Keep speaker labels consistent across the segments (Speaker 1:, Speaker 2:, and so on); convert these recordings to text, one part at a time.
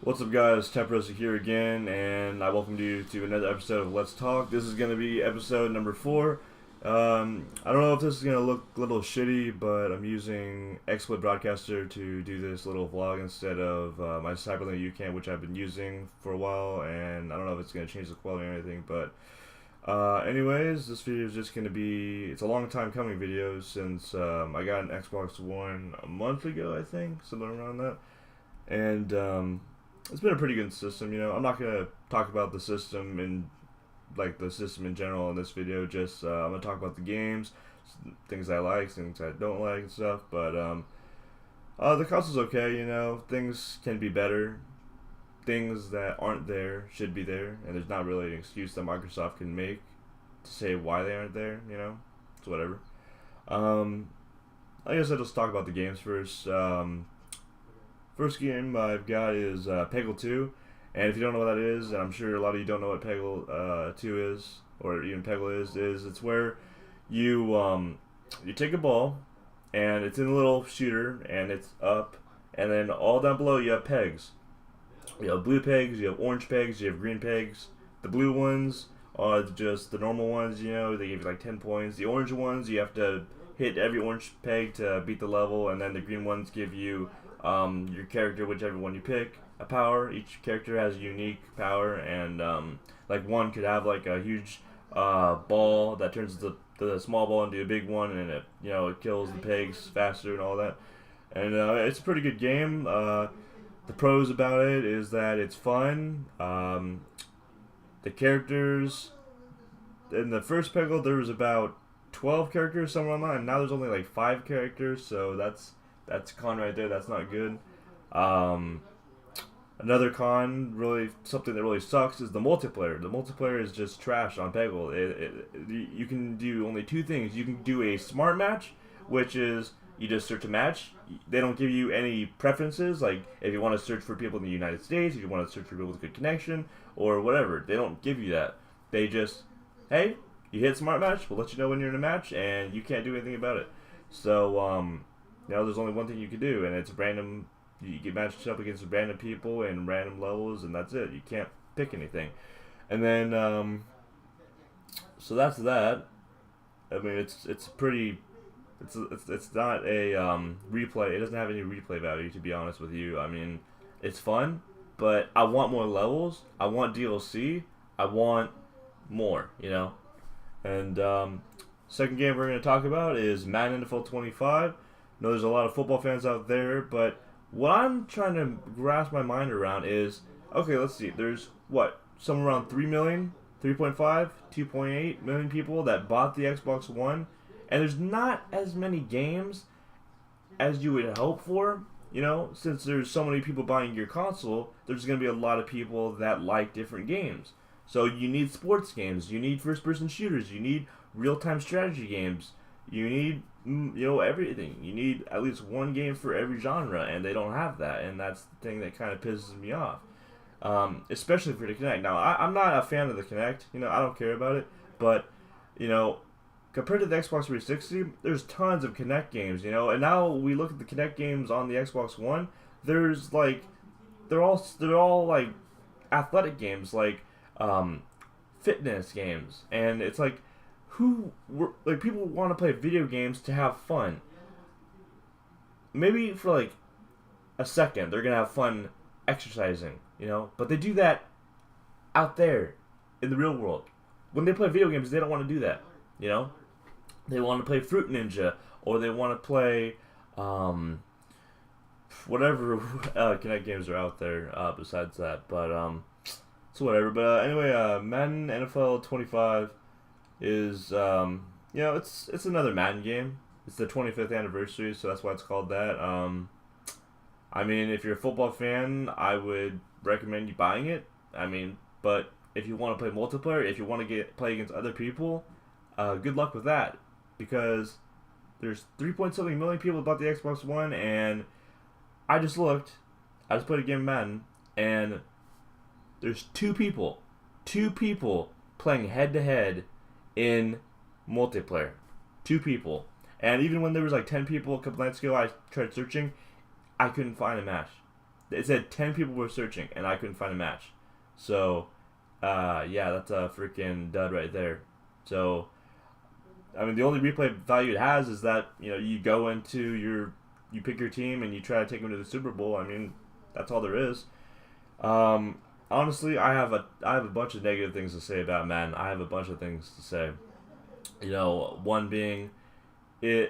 Speaker 1: What's up, guys? Temperistic here again, and I welcome you to another episode of Let's Talk. This is going to be episode number 4. I don't know if this is going to look a little shitty, but I'm using XSplit Broadcaster to do this little vlog instead of my Cyberlink UCam, which I've been using for a while, and I don't know if it's going to change the quality or anything, but anyways, this video is just going to be, it's a long time coming video since I got an Xbox One a month ago, I think, something around that, and it's been a pretty good system. I'm not gonna talk about the system and like the system in general in this video. Just I'm gonna talk about the games, things I like, things I don't like, and stuff. But the console's okay. Things can be better. Things that aren't there should be there, and there's not really an excuse that Microsoft can make to say why they aren't there. It's whatever. I guess I'll just talk about the games first. First game I've got is Peggle 2, and if you don't know what that is, and I'm sure a lot of you don't know what Peggle 2 is, or even Peggle is it's where you take a ball, and it's in a little shooter, and it's up, and then all down below you have pegs. You have blue pegs, you have orange pegs, you have green pegs. The blue ones are just the normal ones, they give you like 10 points. The orange ones, you have to hit every orange peg to beat the level, and then the green ones give you your character, whichever one you pick, a power. Each character has a unique power, and like one could have like a huge ball that turns the small ball into a big one, and it kills the pigs faster and all that. And it's a pretty good game. The pros about it is that it's fun. The characters in the first Peggle there was about 12 characters somewhere online. Now there's only like 5 characters, so that's con right there. That's not good. Another con, really something that really sucks, is the multiplayer. The multiplayer is just trash on Peggle. You can do only 2 things. You can do a smart match, which is you just search a match. They don't give you any preferences, like if you want to search for people in the United States, if you want to search for people with good connection, or whatever. They don't give you that. They just, hey, you hit smart match, we'll let you know when you're in a match, and you can't do anything about it. So, there's only one thing you can do, and it's random. You get matched up against random people and random levels, and that's it. You can't pick anything. And then, so that's that. I mean, it's pretty. It's not a replay. It doesn't have any replay value, to be honest with you. I mean, it's fun, but I want more levels. I want DLC. I want more. And second game we're going to talk about is Madden NFL 25. I know there's a lot of football fans out there, but what I'm trying to grasp my mind around is, okay, let's see, there's somewhere around 3 million, 3.5, 2.8 million people that bought the Xbox One, and there's not as many games as you would hope for. Since there's so many people buying your console, there's going to be a lot of people that like different games. So you need sports games, you need first-person shooters, you need real-time strategy games, you need everything. You need at least one game for every genre, and they don't have that, and that's the thing that kind of pisses me off. Especially for the Kinect. Now, I'm not a fan of the Kinect. I don't care about it, but compared to the Xbox 360, there's tons of Kinect games. And now we look at the Kinect games on the Xbox One. There's like they're all like athletic games, like fitness games, and it's like, people want to play video games to have fun. Maybe for like a second they're gonna have fun exercising, but they do that out there in the real world. When they play video games, they don't want to do that. They want to play Fruit Ninja, or they want to play whatever Kinect games are out there besides that. But so whatever. But anyway, Madden NFL 25 is it's another Madden game. It's the 25th anniversary, so that's why it's called that. I mean, if you're a football fan, I would recommend you buying it. I mean, but if you want to play multiplayer, if you want to play against other people, good luck with that, because there's 3.something million people bought the Xbox One, and I just played a game of Madden, and there's two people playing head to head in multiplayer. 2 people. And even when there was like 10 people a couple nights ago, I tried searching, I couldn't find a match. It said 10 people were searching, and I couldn't find a match. So, yeah, that's a freaking dud right there. So, I mean, the only replay value it has is that, you go into you pick your team and you try to take them to the Super Bowl. I mean, that's all there is. Honestly, I have a bunch of negative things to say about Madden. I have a bunch of things to say. One being, I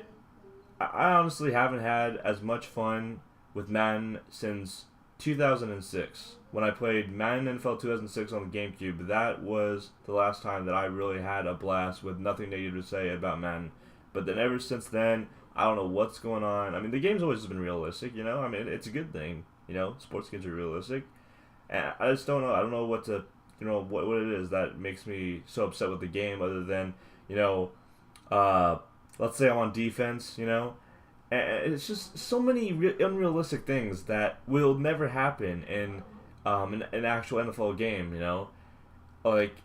Speaker 1: honestly haven't had as much fun with Madden since 2006 when I played Madden NFL 2006 on the GameCube. That was the last time that I really had a blast with nothing negative to say about Madden. But then ever since then, I don't know what's going on. I mean, the game's always been realistic, I mean, it's a good thing, sports games are realistic. And I just don't know. I don't know what to, what it is that makes me so upset with the game other than, let's say I'm on defense, and it's just so many unrealistic things that will never happen in an actual NFL game, Like,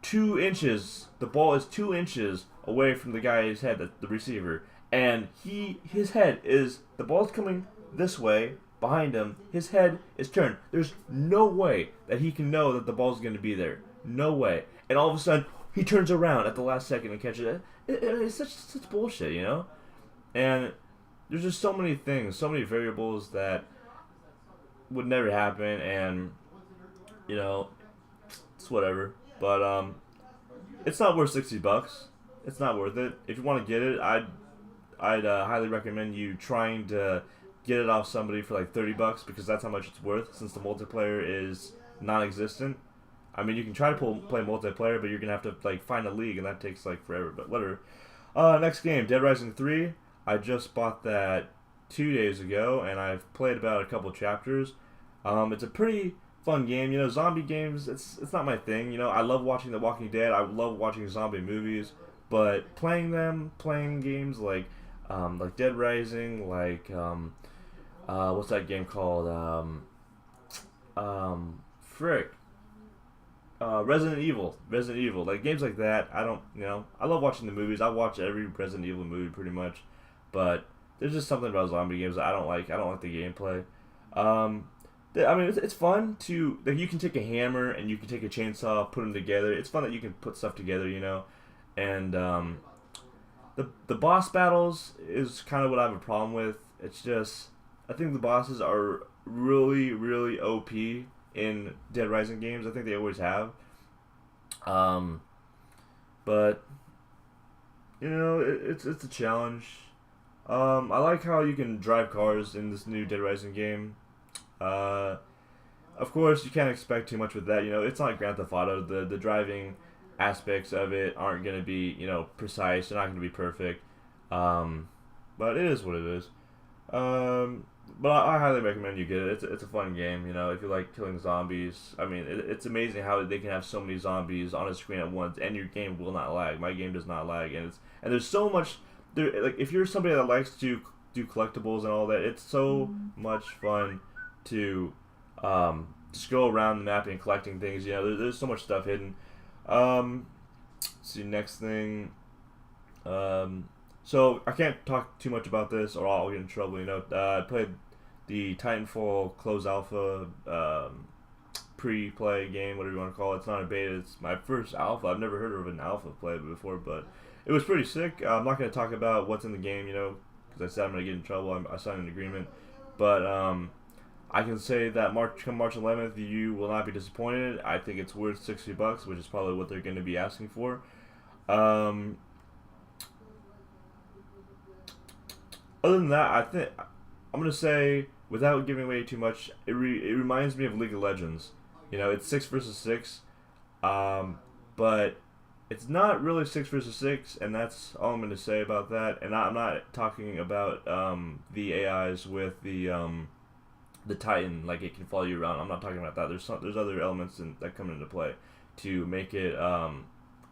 Speaker 1: 2 inches, the ball is 2 inches away from the guy's head, the receiver, and his head is, the ball's coming this way, behind him, his head is turned. There's no way that he can know that the ball's going to be there. No way. And all of a sudden, he turns around at the last second and catches it. It's such bullshit, And there's just so many things, so many variables that would never happen, and, it's whatever. But, it's not worth $60. It's not worth it. If you want to get it, I'd highly recommend you trying to get it off somebody for like $30 because that's how much it's worth since the multiplayer is non-existent. I mean, you can try to play multiplayer, but you're gonna have to like find a league, and that takes like forever. But whatever. Next game, Dead Rising 3. I just bought that 2 days ago, and I've played about a couple chapters. It's a pretty fun game. Zombie games. It's not my thing. I love watching The Walking Dead. I love watching zombie movies, but playing games like Dead Rising, like what's that game called? Resident Evil, like games like that. I don't, I love watching the movies. I watch every Resident Evil movie pretty much, but there's just something about zombie games that I don't like. I don't like the gameplay. I mean, it's fun to, like, you can take a hammer and you can take a chainsaw, put them together. It's fun that you can put stuff together, and the boss battles is kind of what I have a problem with. It's just, I think the bosses are really, really OP in Dead Rising games. I think they always have. But it's a challenge. I like how you can drive cars in this new Dead Rising game. Of course, you can't expect too much with that. It's not like Grand Theft Auto. The driving aspects of it aren't going to be, precise. They're not going to be perfect. But it is what it is. But I highly recommend you get it. It's a fun game, if you like killing zombies. I mean, it's amazing how they can have so many zombies on a screen at once, and your game will not lag. My game does not lag, and there's so much. Like, if you're somebody that likes to do collectibles and all that, it's so much fun to just go around the map and collecting things. There's so much stuff hidden. Let's see, next thing. So I can't talk too much about this, or I'll get in trouble. I played the Titanfall closed alpha pre-play game, whatever you want to call it. It's not a beta. It's my first alpha. I've never heard of an alpha play before, but it was pretty sick. I'm not going to talk about what's in the game, because I said I'm going to get in trouble. I signed an agreement, but I can say that come March 11th, you will not be disappointed. I think it's worth $60, which is probably what they're going to be asking for. Other than that, I think I'm gonna say, without giving away too much, it reminds me of League of Legends. It's 6 versus 6, but it's not really 6 versus 6, and that's all I'm gonna say about that. And I'm not talking about the AIs with the Titan, like it can follow you around. I'm not talking about that. There's other elements that come into play to make it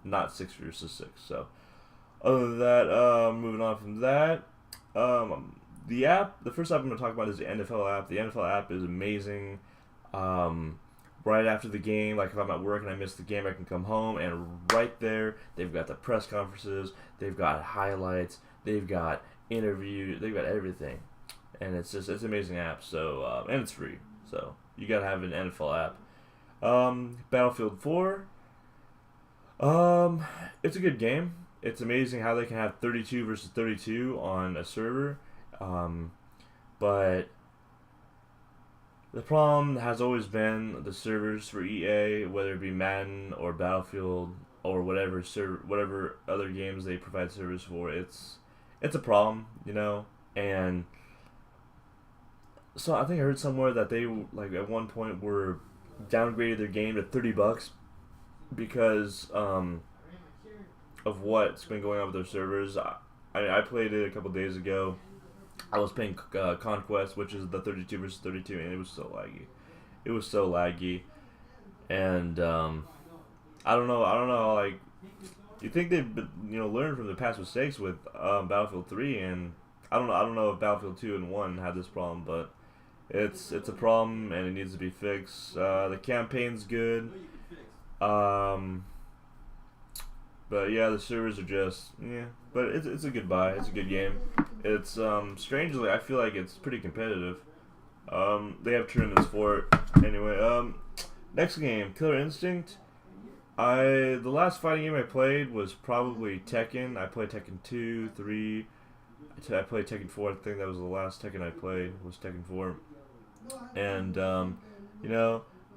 Speaker 1: not 6 versus 6. So other than that, moving on from that. The first app I'm going to talk about is the NFL app. The NFL app is amazing. Right after the game, like if I'm at work and I miss the game, I can come home and right there, they've got the press conferences, they've got highlights, they've got interviews, they've got everything. and it's an amazing app. So and it's free, so you gotta have an NFL app. Battlefield 4. It's a good game. It's amazing how they can have 32 versus 32 on a server. But the problem has always been the servers for EA, whether it be Madden or Battlefield or whatever other games they provide servers for. It's a problem, and so I think I heard somewhere that they like at one point were downgraded their game to $30 because of what's been going on with their servers. I played it a couple days ago. I was playing Conquest, which is the 32 versus 32, and it was so laggy. It was so laggy, and I don't know. Like, you think they've learned from the past mistakes with Battlefield 3, and I don't know if Battlefield 2 and 1 had this problem, but it's a problem and it needs to be fixed. The campaign's good. But yeah, the servers are just but it's a good buy. It's a good game. It's strangely I feel like it's pretty competitive. They have tournaments for it. Anyway, next game, Killer Instinct. The last fighting game I played was probably Tekken. I played Tekken 2, 3. I played Tekken 4. I think that was the last Tekken I played was Tekken 4. And a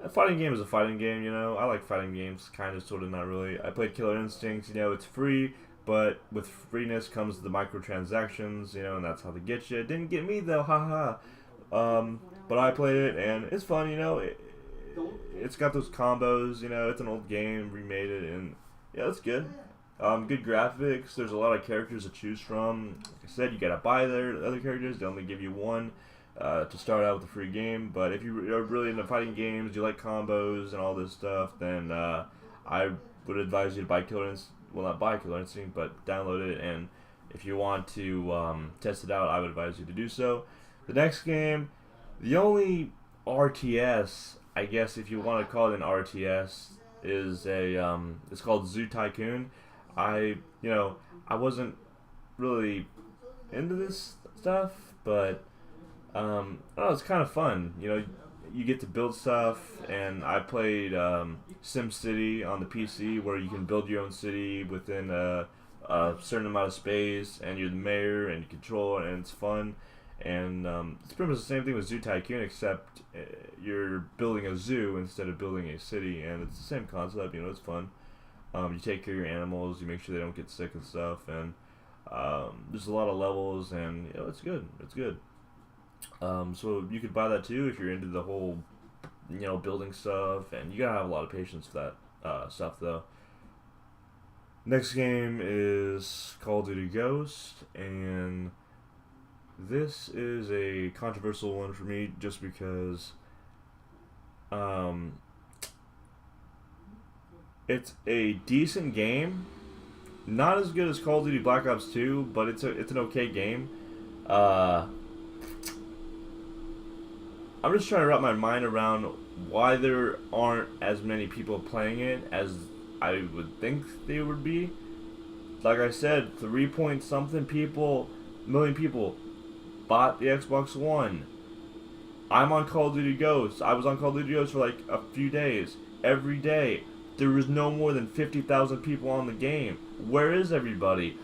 Speaker 1: fighting game is a fighting game, I like fighting games, kind of, sort of, not really. I played Killer Instinct, it's free, but with freeness comes the microtransactions, and that's how they get you. It didn't get me, though, haha. But I played it, and it's fun, it's got those combos, it's an old game, remade it, and, yeah, it's good. Good graphics, there's a lot of characters to choose from. Like I said, you gotta buy their other characters, they only give you one. To start out with a free game, but if you are really into fighting games, you like combos and all this stuff, then I would advise you to buy Killer Instinct. Well, not buy Killer Instinct, but download it. And if you want to test it out, I would advise you to do so. The next game, the only RTS, I guess, if you want to call it an RTS, is it's called Zoo Tycoon. I wasn't really into this stuff, but it's kind of fun. You get to build stuff, and I played SimCity on the PC, where you can build your own city within a certain amount of space, and you're the mayor, and you control it, and it's fun. And it's pretty much the same thing with Zoo Tycoon, except you're building a zoo instead of building a city, and it's the same concept. It's fun. You take care of your animals, you make sure they don't get sick and stuff, and there's a lot of levels, and it's good. It's good. So you could buy that too if you're into the whole, building stuff, and you gotta have a lot of patience for that stuff, though. Next game is Call of Duty Ghost, and this is a controversial one for me just because it's a decent game, not as good as Call of Duty Black Ops 2, but it's an okay game. I'm just trying to wrap my mind around why there aren't as many people playing it as I would think they would be. Like I said, 3 point something million people bought the Xbox One. I'm on Call of Duty Ghosts. I was on Call of Duty Ghosts for like a few days. Every day. There was no more than 50,000 people on the game. Where is everybody?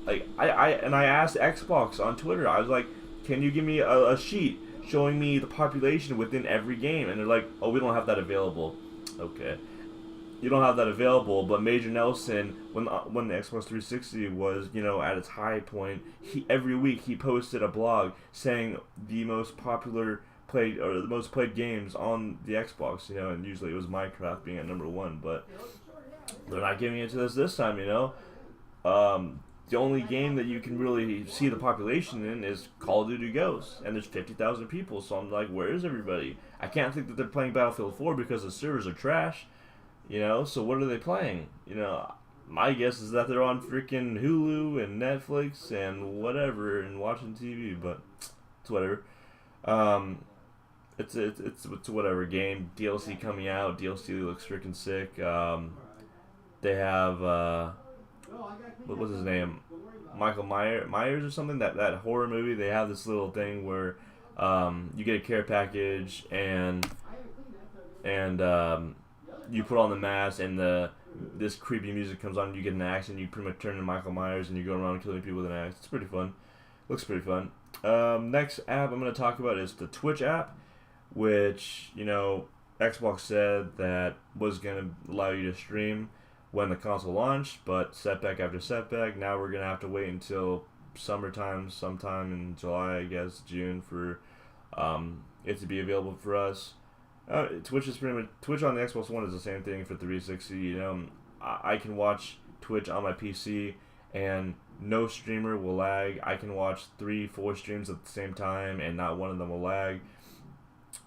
Speaker 1: Like I asked Xbox on Twitter. I was like, can you give me a sheet showing me the population within every game? And they're like, oh, we don't have that available. Okay, you don't have that available, but Major Nelson, when the Xbox 360 was at its high point, every week he posted a blog saying the most played games on the Xbox, and usually it was Minecraft being at number 1, but they're not giving it to us this time. The only game that you can really see the population in is Call of Duty Ghosts, and there's 50,000 people, so I'm like, where is everybody? I can't think that they're playing Battlefield 4 because the servers are trash, so what are they playing? My guess is that they're on freaking Hulu and Netflix and whatever and watching TV, but it's whatever. It's whatever game. DLC coming out. DLC looks freaking sick. They have what was his name? Michael Myers or something. That horror movie. They have this little thing where you get a care package and you put on the mask and this creepy music comes on and you get an axe and you pretty much turn into Michael Myers and you go around killing people with an axe. It's pretty fun. Looks pretty fun. Next app I'm going to talk about is the Twitch app, which, Xbox said that was going to allow you to stream when the console launched, but setback after setback. Now we're going to have to wait until summertime, sometime in July, I guess, June, for it to be available for us. Twitch is pretty much Twitch on the Xbox One is the same thing for 360. I can watch Twitch on my PC and no streamer will lag. I can watch 3-4 streams at the same time and not one of them will lag.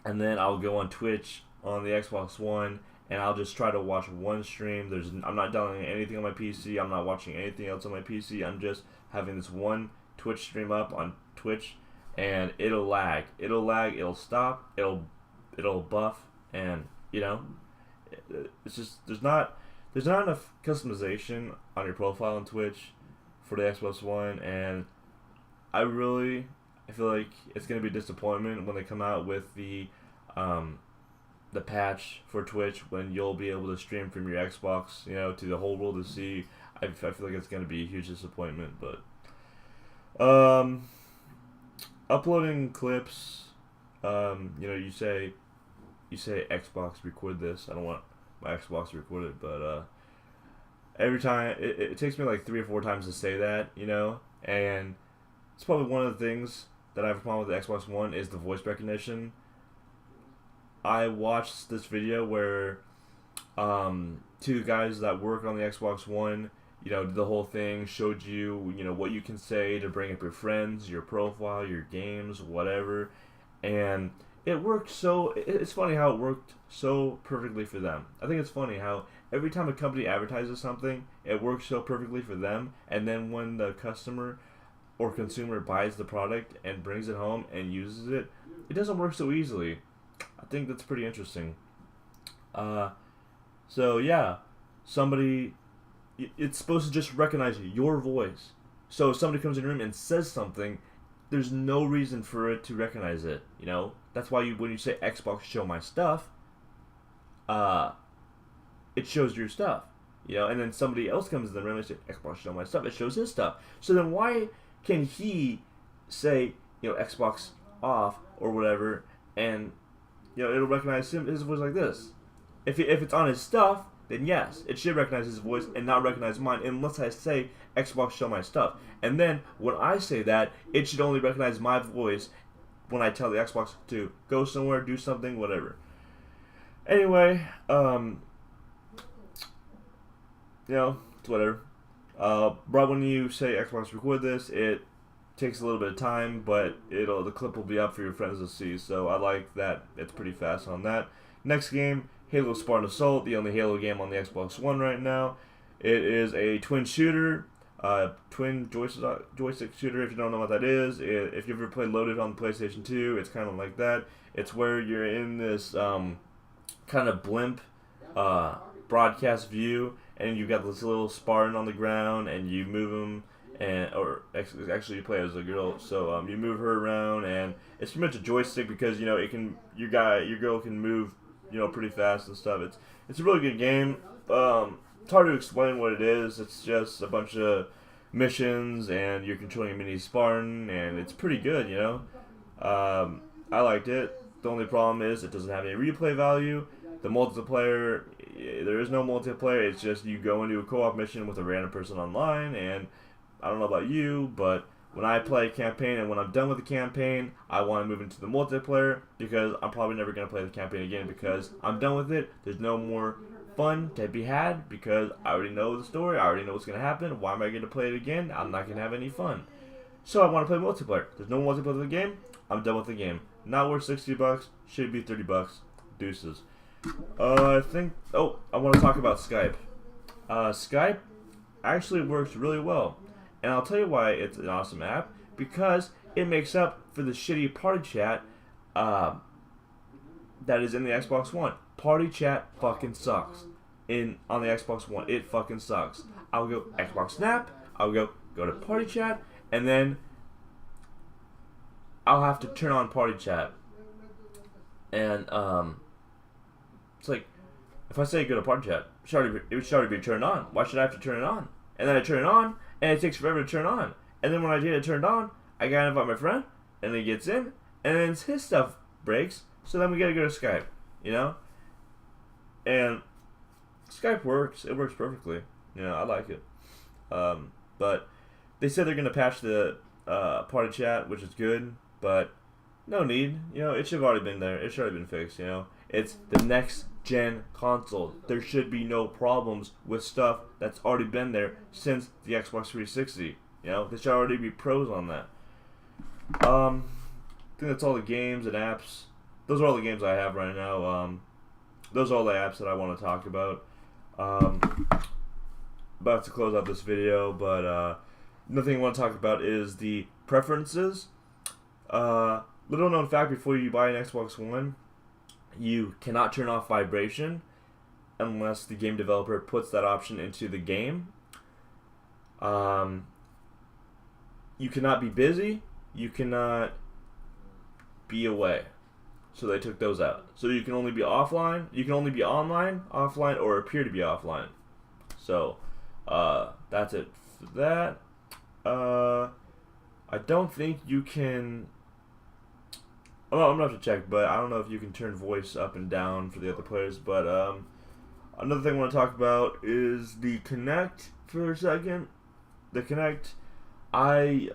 Speaker 1: And then I'll go on Twitch on the Xbox One and I'll just try to watch one stream. I'm not downloading anything on my PC. I'm not watching anything else on my PC. I'm just having this one Twitch stream up on Twitch, and it'll lag. It'll stop. It'll buff, and it's just there's not enough customization on your profile on Twitch for the Xbox One, and I feel like it's gonna be a disappointment when they come out with the patch for Twitch when you'll be able to stream from your Xbox, to the whole world to see. I feel like it's gonna be a huge disappointment, but uploading clips, you say Xbox record this. I don't want my Xbox to record it, but every time it takes me like 3 or 4 times to say that, and it's probably one of the things that I have a problem with the Xbox One is the voice recognition. I watched this video where 2 guys that work on the Xbox One, did the whole thing, showed you, what you can say to bring up your friends, your profile, your games, whatever, and it worked it's funny how it worked so perfectly for them. I think it's funny how every time a company advertises something, it works so perfectly for them, and then when the customer or consumer buys the product and brings it home and uses it, it doesn't work so easily. I think that's pretty interesting. So yeah, it's supposed to just recognize your voice. So if somebody comes in the room and says something, there's no reason for it to recognize it. That's why when you say Xbox show my stuff, it shows your stuff. And then somebody else comes in the room and says Xbox show my stuff, it shows his stuff. So then why can he say Xbox off or whatever, and it'll recognize his voice like this? If it's on his stuff, then yes, it should recognize his voice and not recognize mine unless I say Xbox show my stuff. And then when I say that, it should only recognize my voice when I tell the Xbox to go somewhere, do something, whatever. Anyway, it's whatever. But when you say Xbox record this, it takes a little bit of time, but the clip will be up for your friends to see. So I like that it's pretty fast on that. Next game, Halo Spartan Assault, the only Halo game on the Xbox One right now. It is a twin shooter, twin joystick shooter. If you don't know what that is, if you ever played Loaded on the PlayStation 2, it's kind of like that. It's where you're in this kind of blimp broadcast view, and you've got this little Spartan on the ground, and you move them, or actually you play as a girl, so you move her around, and it's pretty much a joystick because your girl can move pretty fast and stuff. It's a really good game. It's hard to explain what it is. It's just a bunch of missions, and you're controlling a mini Spartan, and it's pretty good. I liked it. The only problem is it doesn't have any replay value. The multiplayer, there is no multiplayer. It's just you go into a co-op mission with a random person online, and I don't know about you, but when I play a campaign and when I'm done with the campaign, I want to move into the multiplayer because I'm probably never going to play the campaign again because I'm done with it. There's no more fun to be had because I already know the story. I already know what's going to happen. Why am I going to play it again? I'm not going to have any fun. So I want to play multiplayer. There's no multiplayer in the game. I'm done with the game. Not worth $60. Should be $30. Deuces. I want to talk about Skype. Skype actually works really well. And I'll tell you why it's an awesome app. Because it makes up for the shitty party chat that is in the Xbox One. Party chat fucking sucks. on the Xbox One. It fucking sucks. I'll go Xbox Snap. I'll go to Party Chat, and then I'll have to turn on Party Chat. And it's like, if I say go to Party Chat, it should already be turned on. Why should I have to turn it on? And then I turn it on, and it takes forever to turn on. And then when I get it turned on, I gotta invite my friend, and he gets in, and then his stuff breaks. So then we gotta go to Skype, you know. And Skype works. It works perfectly. You know, I like it. But they said they're gonna patch the Party Chat, which is good, but no need. You know, it should have already been there. It should have been fixed. You know, it's the next gen console. There should be no problems with stuff that's already been there since the Xbox 360. You know, there should already be pros on that. I think that's all the games and apps. Those are all the games I have right now. Those are all the apps that I want to talk about. About to close out this video, but another thing I want to talk about is the preferences. Little known fact: before you buy an Xbox One, you cannot turn off vibration unless the game developer puts that option into the game. You cannot be busy. You cannot be away. So they took those out. So you can only be offline. You can only be online, offline, or appear to be offline. So that's it for that. I don't think you can. Oh, I'm gonna have to check, but I don't know if you can turn voice up and down for the other players. But another thing I want to talk about is the Kinect for a second. The Kinect, I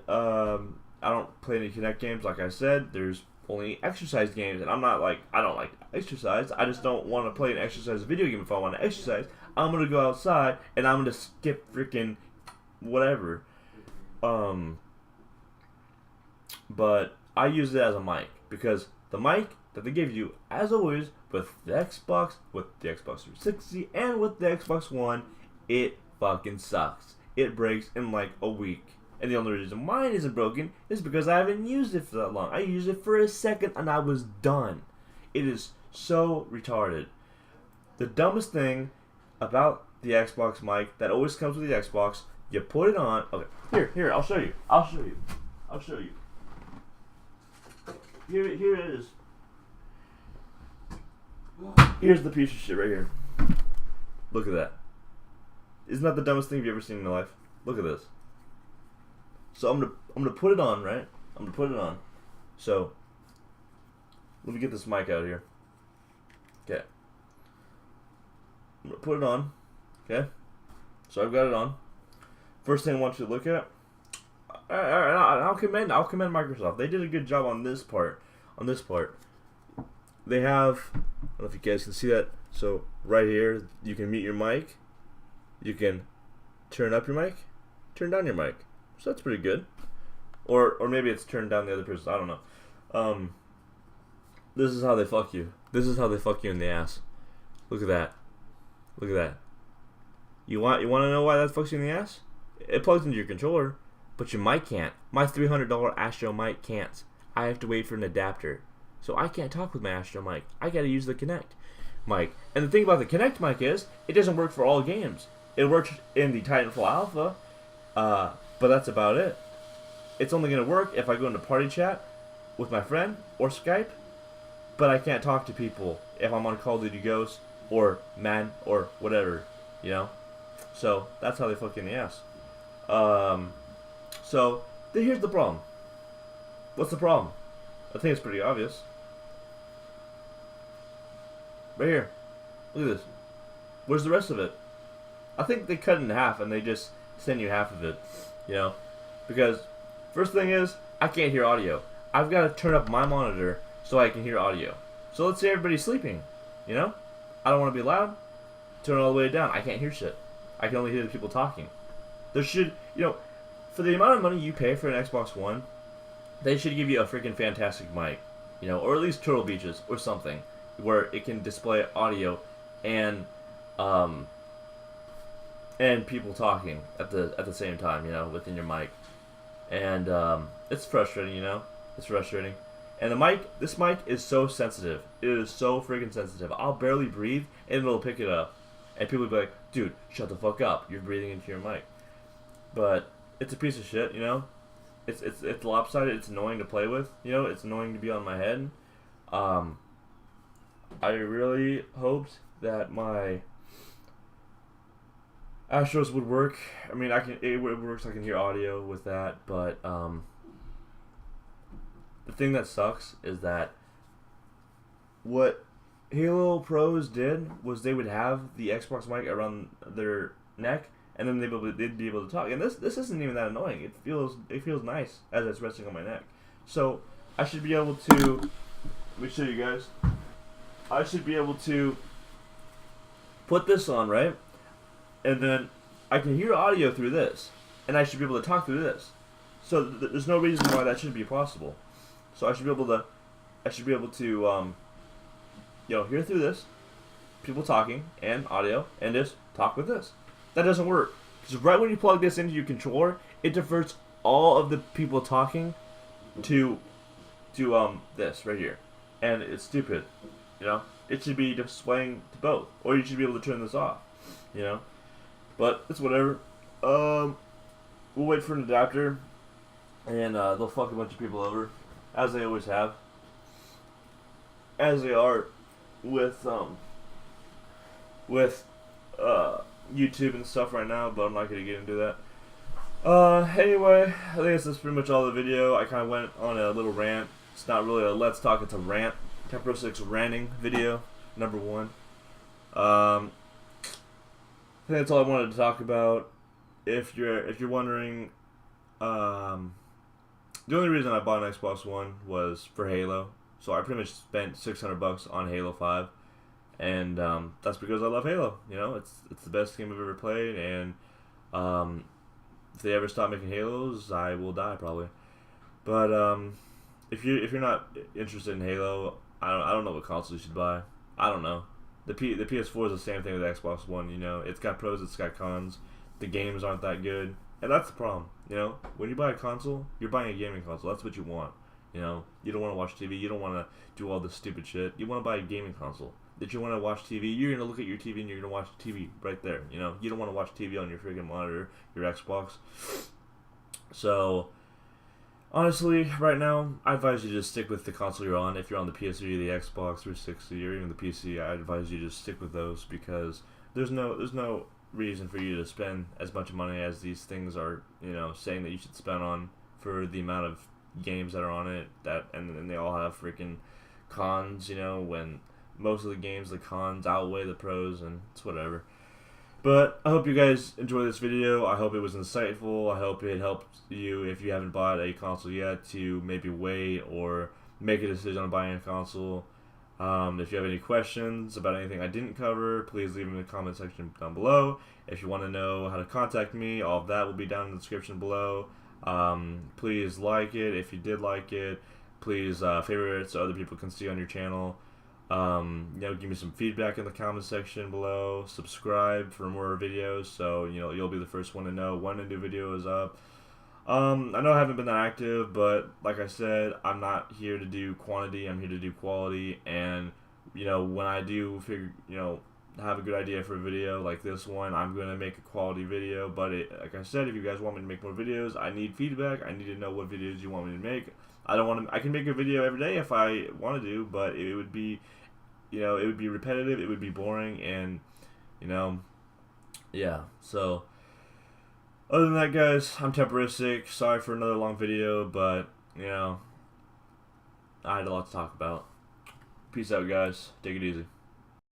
Speaker 1: don't play any Kinect games. Like I said, there's only exercise games, and I don't like exercise. I just don't want to play an exercise video game. If I want to exercise, I'm gonna go outside and I'm gonna skip freaking whatever. But I use it as a mic because the mic that they give you, as always, with the Xbox, with the Xbox 360, and with the Xbox One, it fucking sucks. It breaks in like a week. And the only reason mine isn't broken is because I haven't used it for that long. I used it for a second and I was done. It is so retarded. The dumbest thing about the Xbox mic that always comes with the Xbox, you put it on. Okay, here, I'll show you. Here it is. Here's the piece of shit right here. Look at that. Isn't that the dumbest thing you've ever seen in your life? Look at this. So I'm gonna put it on, right? I'm gonna put it on. So let me get this mic out here. Okay. I'm gonna put it on. Okay. So I've got it on. First thing I want you to look at. I'll commend Microsoft. They did a good job on this part. They have. I don't know if you guys can see that. So right here, you can mute your mic. You can turn up your mic, turn down your mic. So that's pretty good. Or maybe it's turned down the other person. I don't know. This is how they fuck you. This is how they fuck you in the ass. Look at that. Look at that. You want to know why that fucks you in the ass? It plugs into your controller, but your mic can't. My $300 Astro mic can't. I have to wait for an adapter. So I can't talk with my Astro mic. I gotta use the Kinect mic. And the thing about the Kinect mic is, it doesn't work for all games. It works in the Titanfall Alpha, but that's about it. It's only gonna work if I go into Party Chat with my friend or Skype, but I can't talk to people if I'm on Call of Duty Ghosts or Madden or whatever, you know? So that's how they fuck you in the ass. So here's the problem. What's the problem? I think it's pretty obvious. Right here. Look at this. Where's the rest of it? I think they cut it in half and they just send you half of it, you know? Because first thing is, I can't hear audio. I've got to turn up my monitor so I can hear audio. So let's say everybody's sleeping, you know? I don't want to be loud. Turn it all the way down. I can't hear shit. I can only hear the people talking. There should, you know, for the amount of money you pay for an Xbox One, they should give you a freaking fantastic mic, you know, or at least Turtle Beaches or something, where it can display audio and people talking at the same time, you know, within your mic. And it's frustrating, you know. It's frustrating. And the mic, this mic is so sensitive. It is so freaking sensitive. I'll barely breathe and it'll pick it up. and people would be like, dude, shut the fuck up, you're breathing into your mic. But it's a piece of shit, you know. It's lopsided. It's annoying to play with, you know. It's annoying to be on my head. I really hoped that my Astros would work. I mean, it works. I can hear audio with that, but the thing that sucks is that what Halo Pros did was they would have the Xbox mic around their neck, and then they'd be able to talk. And this isn't even that annoying. It feels nice as it's resting on my neck. So I should be able to. Let me show you guys. I should be able to put this on, right? And then I can hear audio through this, and I should be able to talk through this. So there's no reason why that shouldn't be possible. So I should be able to, hear through this, people talking and audio, and just talk with this. That doesn't work because right when you plug this into your controller, it diverts all of the people talking to this right here, and it's stupid. You know, it should be displaying to both, or you should be able to turn this off. You know, but it's whatever. We'll wait for an adapter, and they'll fuck a bunch of people over, as they always have, as they are with YouTube and stuff right now. But I'm not gonna get into that. Anyway, I think that's pretty much all the video. I kind of went on a little rant. It's not really a let's talk, it's a rant. Temperistic ranting video, number 1. I think that's all I wanted to talk about. If you're wondering, the only reason I bought an Xbox One was for Halo. So I pretty much spent $600 on Halo 5, and that's because I love Halo. You know, it's the best game I've ever played, and if they ever stop making Halos, I will die probably. But if you're not interested in Halo, I don't know what console you should buy. I don't know. The PS4 is the same thing with the Xbox One. You know, it's got pros, it's got cons. The games aren't that good, and that's the problem. You know, when you buy a console, you're buying a gaming console. That's what you want. You know, you don't want to watch TV. You don't want to do all this stupid shit. You want to buy a gaming console. That you want to watch TV. You're gonna look at your TV and you're gonna watch TV right there. You know, you don't want to watch TV on your freaking monitor, your Xbox. So, honestly, right now, I advise you to just stick with the console you're on. If you're on the PS3, the Xbox 360, or even the PC, I advise you to just stick with those because there's no reason for you to spend as much money as these things are, you know, saying that you should spend on for the amount of games that are on it. And they all have freaking cons, you know, when most of the games, the cons outweigh the pros, and it's whatever. But I hope you guys enjoyed this video. I hope it was insightful. I hope it helped you, if you haven't bought a console yet, to maybe wait or make a decision on buying a console. If you have any questions about anything I didn't cover, please leave them in the comment section down below. If you want to know how to contact me, all of that will be down in the description below. Please like it if you did like it. Please favorite it so other people can see on your channel. Give me some feedback in the comment section below. Subscribe for more videos, so you'll be the first one to know when a new video is up. I know I haven't been that active, but like I said, I'm not here to do quantity. I'm here to do quality. And when I do have a good idea for a video like this one, I'm gonna make a quality video. But like I said, if you guys want me to make more videos, I need feedback. I need to know what videos you want me to make. I can make a video every day if I want to do, but it would be, it would be repetitive, it would be boring, and, yeah. So, other than that, guys, I'm Temperistic. Sorry for another long video, but, I had a lot to talk about. Peace out, guys. Take it easy.